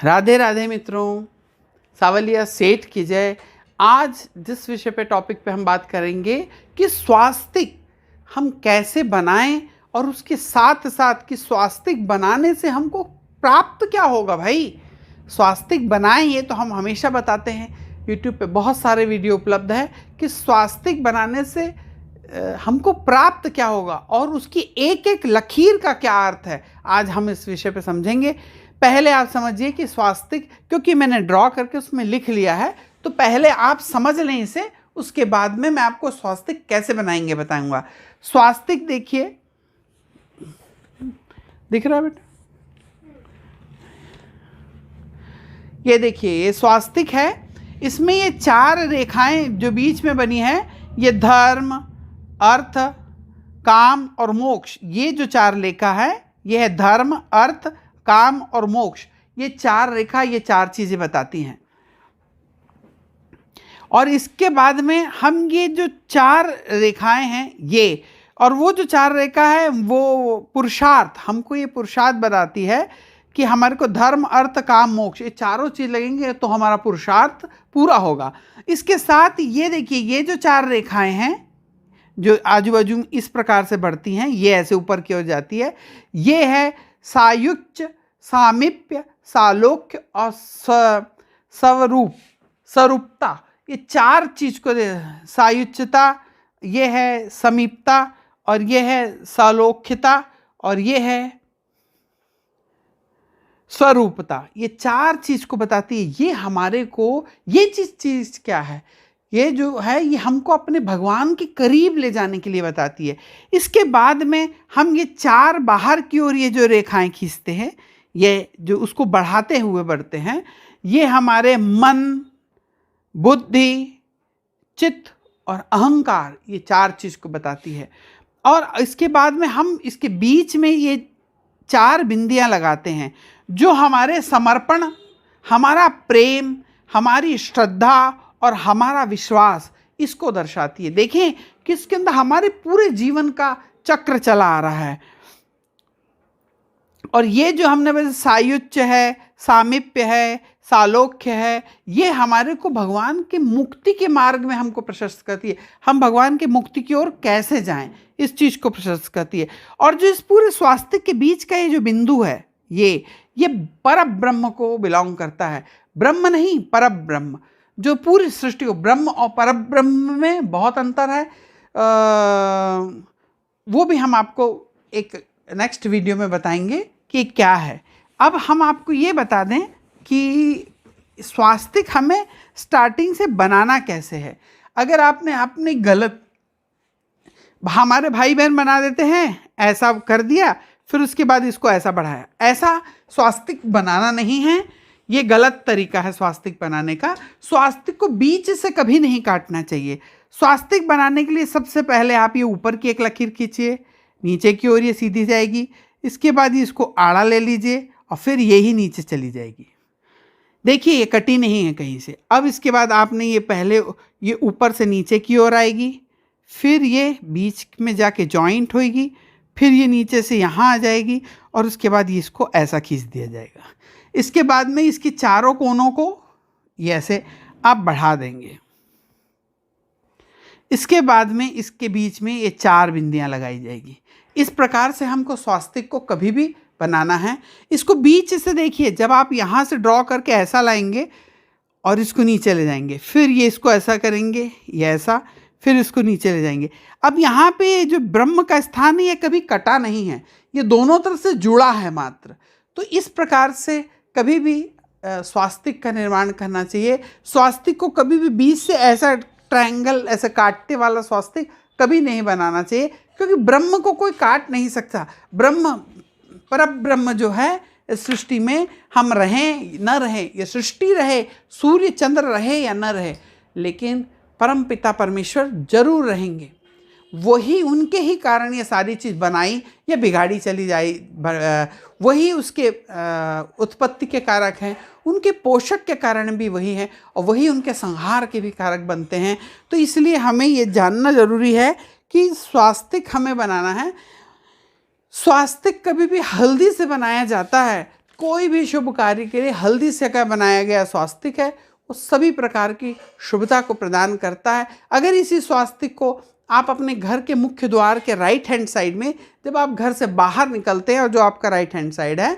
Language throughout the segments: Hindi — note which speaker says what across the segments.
Speaker 1: राधे राधे मित्रों, सावलिया सेठ की जय। आज जिस विषय पे टॉपिक पे हम बात करेंगे कि स्वास्तिक हम कैसे बनाएं और उसके साथ साथ कि स्वास्तिक बनाने से हमको प्राप्त क्या होगा। भाई स्वास्तिक बनाएं, ये तो हम हमेशा बताते हैं। यूट्यूब पे बहुत सारे वीडियो उपलब्ध है कि स्वास्तिक बनाने से हमको प्राप्त क्या होगा और उसकी एक एक लकीर का क्या अर्थ है। आज हम इस विषय पे समझेंगे। पहले आप समझिए कि स्वास्तिक, क्योंकि मैंने ड्रॉ करके उसमें लिख लिया है, तो पहले आप समझ लें इसे, उसके बाद में मैं आपको स्वास्तिक कैसे बनाएंगे बताऊंगा। स्वास्तिक देखिए, दिख रहा है बेटा? ये देखिए, ये स्वास्तिक है। इसमें ये 4 रेखाएं जो बीच में बनी है, ये धर्म, अर्थ, काम और मोक्ष। ये जो 4 रेखा है, ये है धर्म, अर्थ, काम और मोक्ष। ये 4 रेखा, ये 4 चीजें बताती हैं। और इसके बाद में हम ये जो 4 रेखाएं हैं, ये और वो जो 4 रेखा है वो पुरुषार्थ, हमको ये पुरुषार्थ बताती है कि हमारे को धर्म, अर्थ, काम, मोक्ष, ये चारों चीज लगेंगे तो हमारा पुरुषार्थ पूरा होगा। इसके साथ ये देखिए, ये जो 4 रेखाएं हैं जो आजू बाजू में इस प्रकार से बढ़ती हैं, ये ऐसे ऊपर की ओर जाती है, ये है सायुज्य, सामीप्य, सालोक्य और स्वरूप, स्वरूपता। ये 4 चीज को सायुज्यता, ये है समीपता, और ये है सालोक्यता, और ये है स्वरूपता। ये 4 चीज को बताती है। ये हमारे को ये चीज क्या है, ये जो है ये हमको अपने भगवान के करीब ले जाने के लिए बताती है। इसके बाद में हम ये 4 बाहर की ओर ये जो रेखाएं खींचते हैं, ये जो उसको बढ़ाते हुए बढ़ते हैं, ये हमारे मन, बुद्धि, चित्त और अहंकार, ये 4 चीज को बताती है। और इसके बाद में हम इसके बीच में ये 4 बिंदियां लगाते हैं जो हमारे समर्पण, हमारा प्रेम, हमारी श्रद्धा और हमारा विश्वास, इसको दर्शाती है। देखें कि इसके अंदर हमारे पूरे जीवन का चक्र चला आ रहा है। और ये जो हमने वैसे सायुज्य है, सामीप्य है, सालोक्य है, ये हमारे को भगवान के मुक्ति के मार्ग में हमको प्रशस्त करती है। हम भगवान के मुक्ति की ओर कैसे जाएं, इस चीज को प्रशस्त करती है। और जो इस पूरे स्वास्तिक के बीच का ये जो बिंदु है, ये पर ब्रह्म को बिलोंग करता है। ब्रह्म नहीं, पर ब्रह्म, जो पूरी सृष्टि को, ब्रह्म और पर ब्रह्म में बहुत अंतर है। वो भी हम आपको एक नेक्स्ट वीडियो में बताएंगे कि क्या है। अब हम आपको ये बता दें कि स्वास्तिक हमें स्टार्टिंग से बनाना कैसे है। अगर आपने गलत, हमारे भाई बहन बना देते हैं, ऐसा कर दिया, फिर उसके बाद इसको ऐसा बढ़ाया, ऐसा स्वास्तिक बनाना नहीं है। ये गलत तरीका है स्वास्तिक बनाने का। स्वास्तिक को बीच से कभी नहीं काटना चाहिए। स्वास्तिक बनाने के लिए सबसे पहले आप ये ऊपर की एक लकीर खींचिए, नीचे की ओर ये सीधी जाएगी, इसके बाद ये इसको आड़ा ले लीजिए और फिर यही नीचे चली जाएगी। देखिए ये कटी नहीं है कहीं से। अब इसके बाद आपने ये पहले ये ऊपर से नीचे की ओर आएगी, फिर ये बीच में जाके जॉइंट होएगी, फिर ये नीचे से यहाँ आ जाएगी और उसके बाद ये इसको ऐसा खींच दिया जाएगा। इसके बाद में इसके चारों कोनों को ये ऐसे आप बढ़ा देंगे। इसके बाद में इसके बीच में ये 4 बिंदियां लगाई जाएगी। इस प्रकार से हमको स्वास्तिक को कभी भी बनाना है। इसको बीच से देखिए, जब आप यहाँ से ड्रॉ करके ऐसा लाएंगे और इसको नीचे ले जाएंगे, फिर ये इसको ऐसा करेंगे, ये ऐसा, फिर इसको नीचे ले जाएंगे। अब यहाँ पे जो ब्रह्म का स्थान है, ये कभी कटा नहीं है, ये दोनों तरफ से जुड़ा है मात्र। तो इस प्रकार से कभी भी स्वास्तिक का निर्माण करना चाहिए। स्वास्तिक को कभी भी बीच से ऐसा ट्रायंगल, ऐसा काटते वाला स्वास्तिक कभी नहीं बनाना चाहिए, क्योंकि ब्रह्म को कोई काट नहीं सकता। ब्रह्म, पर ब्रह्म जो है, सृष्टि में हम रहें न रहें, ये सृष्टि रहे, सूर्य चंद्र रहे या न रहे, लेकिन परम पिता परमेश्वर जरूर रहेंगे। वही, उनके ही कारण ये सारी चीज़ बनाई या बिगाड़ी चली जाए। वही उसके उत्पत्ति के कारक हैं, उनके पोषक के कारण भी वही है, और वही उनके संहार के भी कारक बनते हैं। तो इसलिए हमें ये जानना जरूरी है कि स्वास्तिक हमें बनाना है। स्वास्तिक कभी भी हल्दी से बनाया जाता है, कोई भी शुभ कार्य के लिए हल्दी से का बनाया गया स्वास्तिक है वो सभी प्रकार की शुभता को प्रदान करता है। अगर इसी स्वास्तिक को आप अपने घर के मुख्य द्वार के राइट हैंड साइड में, जब आप घर से बाहर निकलते हैं और जो आपका राइट हैंड साइड है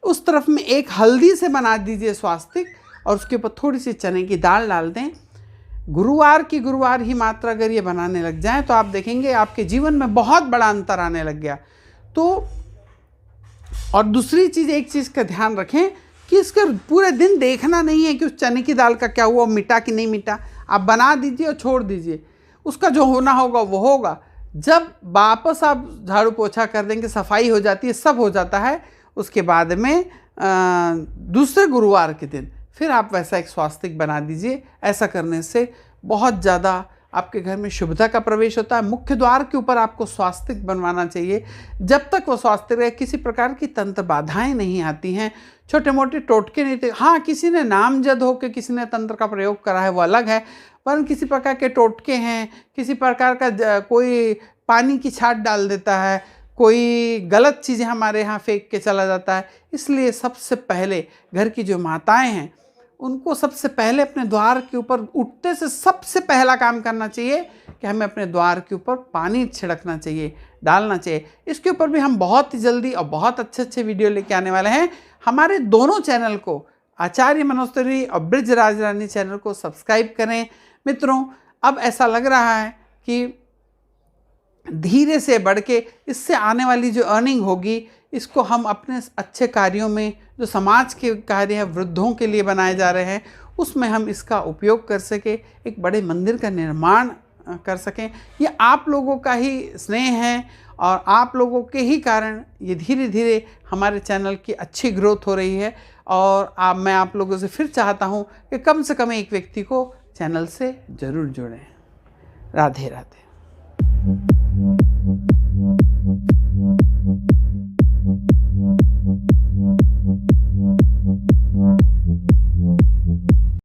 Speaker 1: उस तरफ में एक हल्दी से बना दीजिए स्वास्तिक, और उसके ऊपर थोड़ी सी चने की दाल डाल दें। गुरुवार ही मात्र अगर ये बनाने लग जाएं तो आप देखेंगे आपके जीवन में बहुत बड़ा अंतर आने लग गया। तो और दूसरी चीज़, एक चीज़ का ध्यान रखें कि इसका पूरे दिन देखना नहीं है कि उस चने की दाल का क्या हुआ, मिटा कि नहीं मिटा। आप बना दीजिए और छोड़ दीजिए, उसका जो होना होगा वो होगा। जब वापस आप झाड़ू पोछा कर देंगे, सफाई हो जाती है, सब हो जाता है, उसके बाद में दूसरे गुरुवार के दिन फिर आप वैसा एक स्वास्तिक बना दीजिए। ऐसा करने से बहुत ज़्यादा आपके घर में शुभता का प्रवेश होता है। मुख्य द्वार के ऊपर आपको स्वास्तिक बनवाना चाहिए। जब तक वो स्वास्तिक रहे, किसी प्रकार की तंत्र बाधाएं नहीं आती हैं, छोटे मोटे टोटके नहीं थे। हाँ, किसी ने नामजद होकर किसी ने तंत्र का प्रयोग करा है वो अलग है, पर किसी प्रकार के टोटके हैं, किसी प्रकार का कोई पानी की छाट डाल देता है, कोई गलत चीज़ें हमारे यहाँ फेंक के चला जाता है। इसलिए सबसे पहले घर की जो माताएं हैं उनको सबसे पहले अपने द्वार के ऊपर उठते से सबसे पहला काम करना चाहिए कि हमें अपने द्वार के ऊपर पानी छिड़कना चाहिए, डालना चाहिए। इसके ऊपर भी हम बहुत ही जल्दी और बहुत अच्छे वीडियो लेके आने वाले हैं। हमारे दोनों चैनल को, आचार्य मनोज तिवारी और ब्रिज राजरानी चैनल को सब्सक्राइब करें। मित्रों, अब ऐसा लग रहा है कि धीरे से बढ़ के इससे आने वाली जो अर्निंग होगी इसको हम अपने अच्छे कार्यों में, जो समाज के कार्य हैं, वृद्धों के लिए बनाए जा रहे हैं, उसमें हम इसका उपयोग कर सकें, एक बड़े मंदिर का निर्माण कर सकें। ये आप लोगों का ही स्नेह है और आप लोगों के ही कारण ये धीरे धीरे हमारे चैनल की अच्छी ग्रोथ हो रही है। और मैं आप लोगों से फिर चाहता हूँ कि कम से कम एक व्यक्ति को चैनल से ज़रूर जोड़ें। राधे राधे।